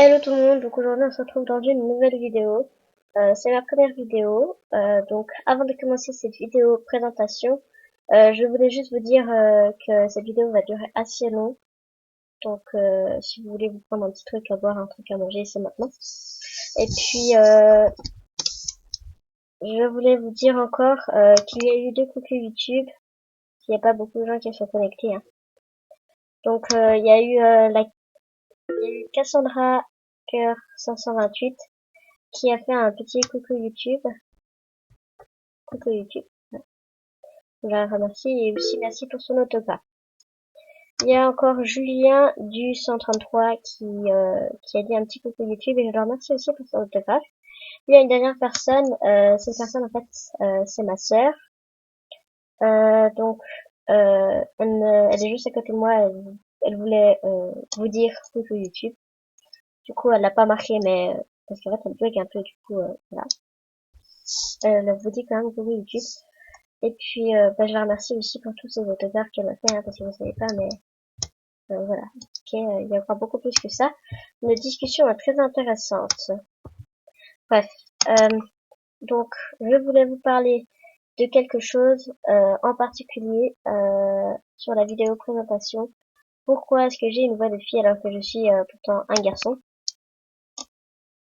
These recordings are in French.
Hello tout le monde, donc aujourd'hui on se retrouve dans une nouvelle vidéo. C'est ma première vidéo, donc avant de commencer cette vidéo présentation, je voulais juste vous dire que cette vidéo va durer assez long. Donc si vous voulez vous prendre un petit truc à boire, un truc à manger, c'est maintenant. Et puis je voulais vous dire encore qu'il y a eu 2 coucou YouTube, qu'il n'y a pas beaucoup de gens qui sont connectés, hein. Donc il y a eu Cassandra Cœur 528 qui a fait un petit coucou YouTube. Coucou YouTube. Je la remercie et aussi merci pour son autographe. Il y a encore Julien du 133 qui a dit un petit coucou YouTube et je le remercie aussi pour son autographe. Il y a une dernière personne, cette personne en fait c'est ma sœur. Donc elle est juste à côté de moi, elle voulait vous dire coucou YouTube. Du coup elle l'a pas marqué mais parce qu'en fait elle bug un peu du coup voilà. Elle vous dit quand même coucou YouTube. Et puis, je la remercie aussi pour tous ces autographes qu'elle m'a fait, hein, parce que vous savez pas, mais voilà. Ok, il y aura beaucoup plus que ça. Une discussion très intéressante. Bref, donc je voulais vous parler de quelque chose en particulier sur la vidéo présentation. Pourquoi est-ce que j'ai une voix de fille alors que je suis pourtant un garçon?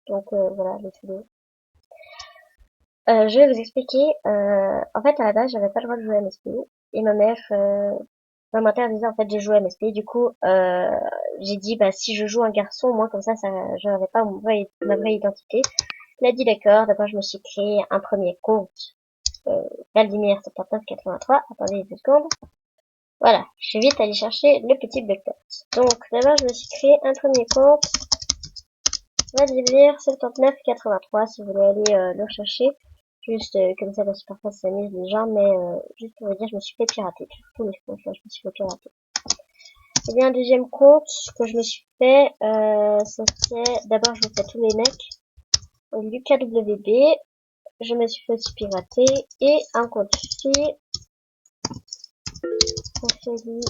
Donc voilà, les vidéos. Je vais vous expliquer. En fait, à la base, j'avais pas le droit de jouer à MSP et ma mère m'interdisait en fait de jouer à MSP. Du coup, j'ai dit bah si je joue un garçon, moi comme ça, je n'avais pas ma vraie identité. Elle a dit d'accord. D'abord, je me suis créé un premier compte Valdimir 7983. Attendez 2 secondes. Voilà, je suis vite allée chercher le petit bloc. Donc d'abord, je me suis créé un premier compte Valdimir 7983. Si vous voulez aller le rechercher. Juste comme ça parce que parfois ça amuse les gens, mais juste pour vous dire, je me suis fait pirater. Tous mes comptes là, je me suis fait pirater. Et bien un deuxième compte que je me suis fait, c'était d'abord je vous fais tous les mecs. Lucas WB, je me suis fait aussi pirater et un compte fille, Ophélie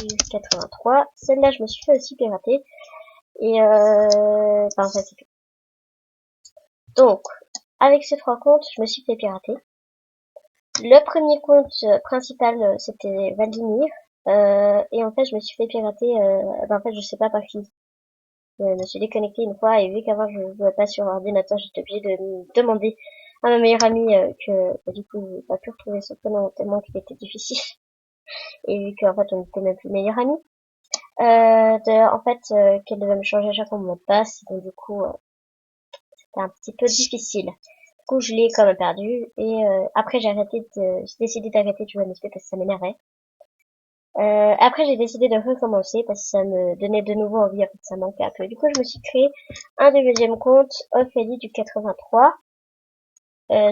du 83. Celle-là je me suis fait aussi pirater et enfin en fait c'est tout. Donc avec ces 3 comptes, je me suis fait pirater. Le premier compte principal, c'était Valdimir. Et en fait, je me suis fait pirater, en fait, je sais pas par qui. Je me suis déconnectée une fois et vu qu'avant je jouais pas sur ordinateur, j'étais obligée de demander à ma meilleure amie que du coup j'ai pas pu retrouver son prénom tellement qu'il était difficile. Et vu qu'en fait on était même plus meilleure amie, en fait qu'elle devait me changer à chaque fois mon mot de passe, donc du coup c'était un petit peu difficile. Du coup je l'ai quand même perdu et après j'ai décidé d'arrêter de jouer à MSP parce que ça m'énervait. Après, j'ai décidé de recommencer parce que ça me donnait de nouveau envie, en fait, ça manquait un peu. Du coup, je me suis créé un deuxième compte, Ophélie du 83.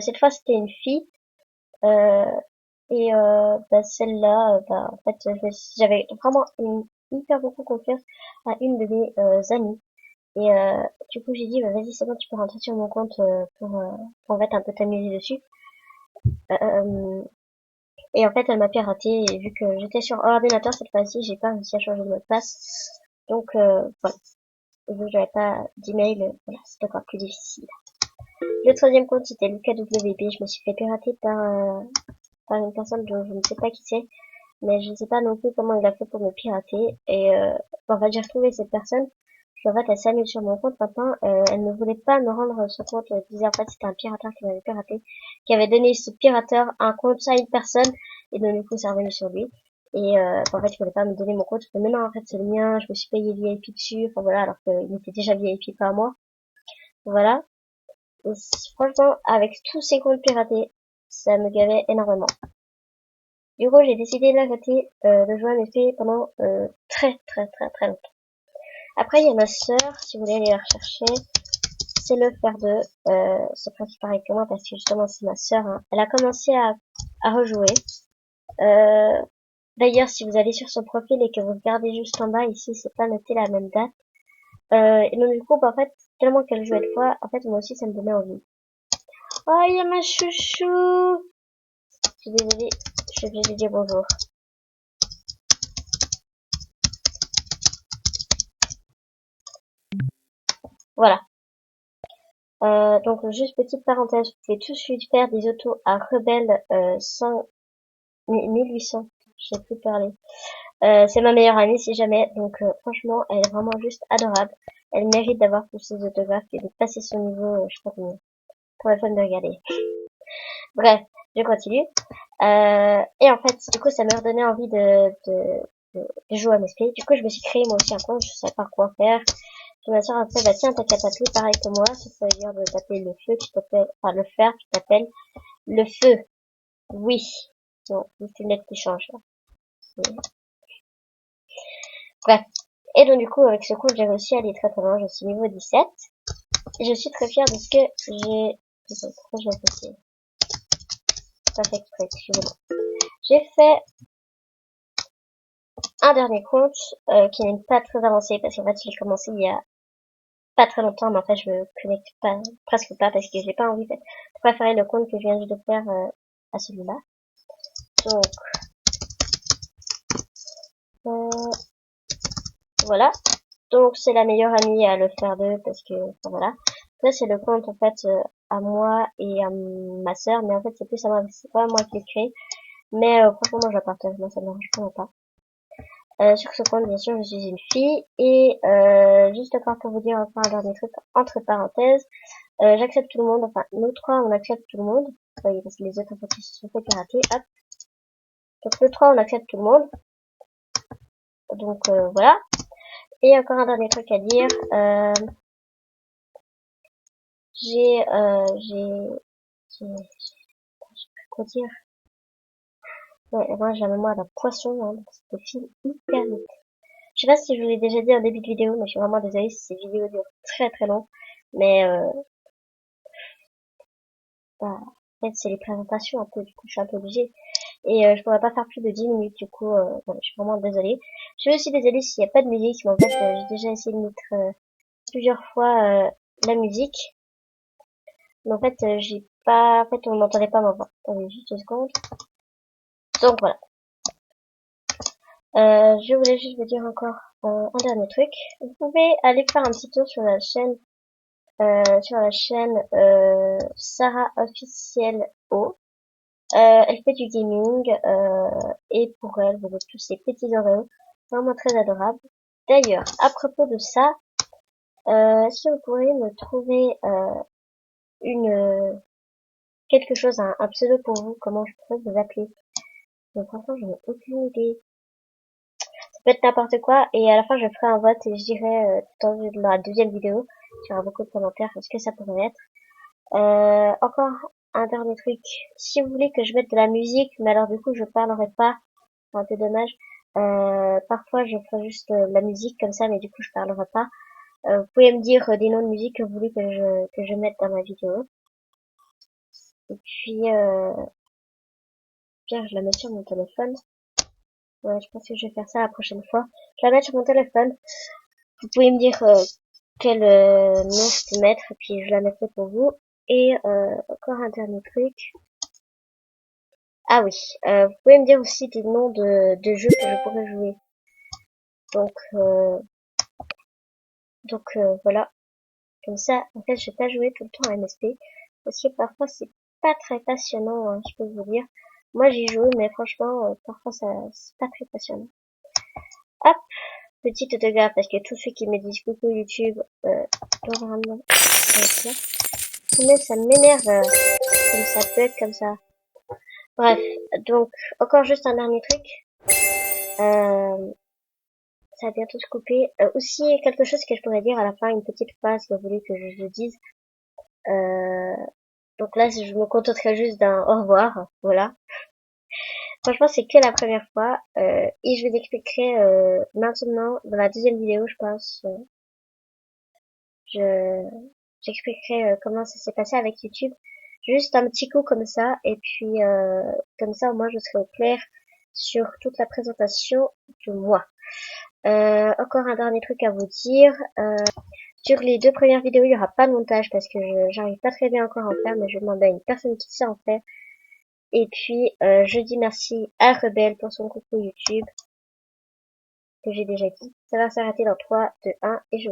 Cette fois, c'était une fille. Euh, et celle-là, en fait, j'avais vraiment hyper beaucoup confiance à une de mes amies. Et du coup, j'ai dit, bah, vas-y, c'est bon, tu peux rentrer sur mon compte pour en fait un peu t'amuser dessus. Euh, Et en fait, elle m'a piraté et vu que j'étais sur ordinateur cette fois-ci, j'ai pas réussi à changer de mot de passe. Donc voilà. Et vu que j'avais pas d'email, voilà, c'était encore plus difficile. Le troisième compte, c'était Lucas WP. Je me suis fait pirater par une personne dont je ne sais pas qui c'est, mais je ne sais pas non plus comment il a fait pour me pirater. Et en fait, j'ai retrouvé cette personne. En fait, elle s'est mise sur mon compte maintenant. Elle ne voulait pas me rendre son compte. Elle disait en fait c'était un pirateur qui m'avait piraté, qui avait donné ce pirateur un compte à une personne et donc du coup c'est revenu sur lui. Et en fait, il voulait pas me donner mon compte. Je mais non, en fait c'est le mien. Je me suis payé VIP dessus. Enfin voilà, alors qu'il était déjà VIP par moi. Voilà. Et franchement, avec tous ces comptes piratés, ça me gavait énormément. Du coup, j'ai décidé d'arrêter de jouer à mes filles pendant très très très très longtemps. Après, il y a ma sœur, si vous voulez aller la rechercher, c'est le faire de, c'est presque pareil que moi parce que justement c'est ma sœur, hein. Elle a commencé à rejouer. D'ailleurs, si vous allez sur son profil et que vous regardez juste en bas, ici, c'est pas noté la même date. Et donc du coup, en fait, tellement qu'elle jouait de fois, en fait, moi aussi, ça me donnait envie. Oh, il y a ma chouchou! Je suis désolée, je suis obligée de dire bonjour. Voilà. Donc juste petite parenthèse, vous pouvez tout de suite faire des autos à Rebelle 1800, je sais plus parler. C'est ma meilleure amie si jamais, donc franchement elle est vraiment juste adorable. Elle mérite d'avoir tous ses autographes et de passer son niveau, je sais pas combien, pour la fun de regarder. Bref, je continue. Et en fait, du coup ça m'a redonné envie de jouer à MSP. Du coup je me suis créé moi aussi un compte, je sais pas quoi faire. Puis ma soeur a fait, bah tiens, t'as qu'à t'appeler pareil que moi, sauf ça veut dire de t'appeler le feu, tu t'appelles, enfin le fer, tu t'appelles le feu. Oui. Non, c'est une lettre qui change, là. Bref. Et donc du coup, avec ce compte, j'ai réussi à aller très très loin, je suis niveau 17. Et je suis très fière de ce que j'ai... Pourquoi je l'ai fait? Pas fait exprès, excusez-moi. J'ai fait un dernier compte, qui n'est pas très avancé, parce qu'en fait, j'ai commencé il y a pas très longtemps, mais en fait, je me connecte pas, presque pas, parce que j'ai pas envie de préférer le compte que je viens juste de faire, à celui-là. Donc, voilà. Donc, c'est la meilleure amie à le faire d'eux, parce que, enfin, voilà. Ça, c'est le compte, en fait, à moi et à ma sœur, mais en fait, c'est plus à moi, c'est pas moi qui l'ai créé. Mais, franchement, moi, je la partage, moi, ça me dérange vraiment pas. Sur ce compte, bien sûr, je suis une fille, et, juste encore pour vous dire encore un dernier truc, entre parenthèses, j'accepte tout le monde, enfin, nous trois, on accepte tout le monde. Oui, parce que les autres, en fait, ils se sont fait pirater, hop. Donc, nous trois, on accepte tout le monde. Donc, voilà. Et encore un dernier truc à dire, j'ai, quoi dire? Ouais, moi, j'ai la mémoire d'un poisson, hein, donc ça file hyper vite. Je sais pas si je vous l'ai déjà dit en début de vidéo, mais je suis vraiment désolée si ces vidéos durent très très long. Mais, bah, en fait, c'est les présentations un peu, du coup, je suis un peu obligée. Et, je pourrais pas faire plus de 10 minutes, du coup, voilà, je suis vraiment désolée. Je suis aussi désolée s'il n'y a pas de musique, mais en fait, j'ai déjà essayé de mettre, plusieurs fois, la musique. Mais en fait, j'ai pas, en fait, on n'entendait pas ma voix. Attendez, juste 2 secondes. Donc voilà. Je voulais juste vous dire encore un dernier truc. Vous pouvez aller faire un petit tour sur la chaîne Sarah Officiel O. Elle fait du gaming et pour elle, vous avez tous ces petits oreos, vraiment très adorables. D'ailleurs, à propos de ça, est-ce que vous pourriez me trouver une quelque chose, un pseudo pour vous, comment je pourrais vous appeler? Donc franchement, je n'ai aucune idée. Peut être n'importe quoi, et à la fin je ferai un vote et je dirai dans la deuxième vidéo, il y aura beaucoup de commentaires ce que ça pourrait être. Encore un dernier truc, si vous voulez que je mette de la musique, mais alors du coup je parlerai pas, c'est un peu dommage. Parfois je ferai juste la musique comme ça, mais du coup je parlerai pas. Vous pouvez me dire des noms de musique que vous voulez que je mette dans ma vidéo. Et puis Pierre, je la mets sur mon téléphone. Ouais, je pense que je vais faire ça la prochaine fois. Je la mets sur mon téléphone. Vous pouvez me dire quel nom je peux mettre, et puis je la mettrai pour vous. Et encore un dernier truc. Ah oui, vous pouvez me dire aussi des noms de jeux que je pourrais jouer. Donc, voilà. Comme ça, en fait, je vais pas jouer tout le temps à MSP. Parce que parfois, c'est pas très passionnant, hein, je peux vous dire. Moi, j'y joue, mais franchement, parfois, c'est pas très passionnant. Hop, petite autographe, parce que tous ceux qui me disent coucou YouTube, doivent vraiment être là. Mais ça m'énerve, comme ça bug comme ça. Bref, donc encore juste un dernier truc. Ça va bientôt se couper. Aussi quelque chose que je pourrais dire à la fin, une petite phrase que vous voulez que je dise. Euh, donc là, je me contenterai juste d'un au revoir. Voilà. Franchement, c'est que la première fois. Et je vous expliquerai maintenant dans la deuxième vidéo, je pense. Je j'expliquerai comment ça s'est passé avec YouTube. Juste un petit coup comme ça, et puis comme ça au moins je serai au clair sur toute la présentation de moi. Encore un dernier truc à vous dire. Sur les 2 premières vidéos, il n'y aura pas de montage parce que j'arrive pas très bien encore à en faire, mais je demande à une personne qui sait en faire. Et puis je dis merci à Rebelle pour son coucou YouTube que j'ai déjà dit. Ça va s'arrêter dans 3, 2, 1 et je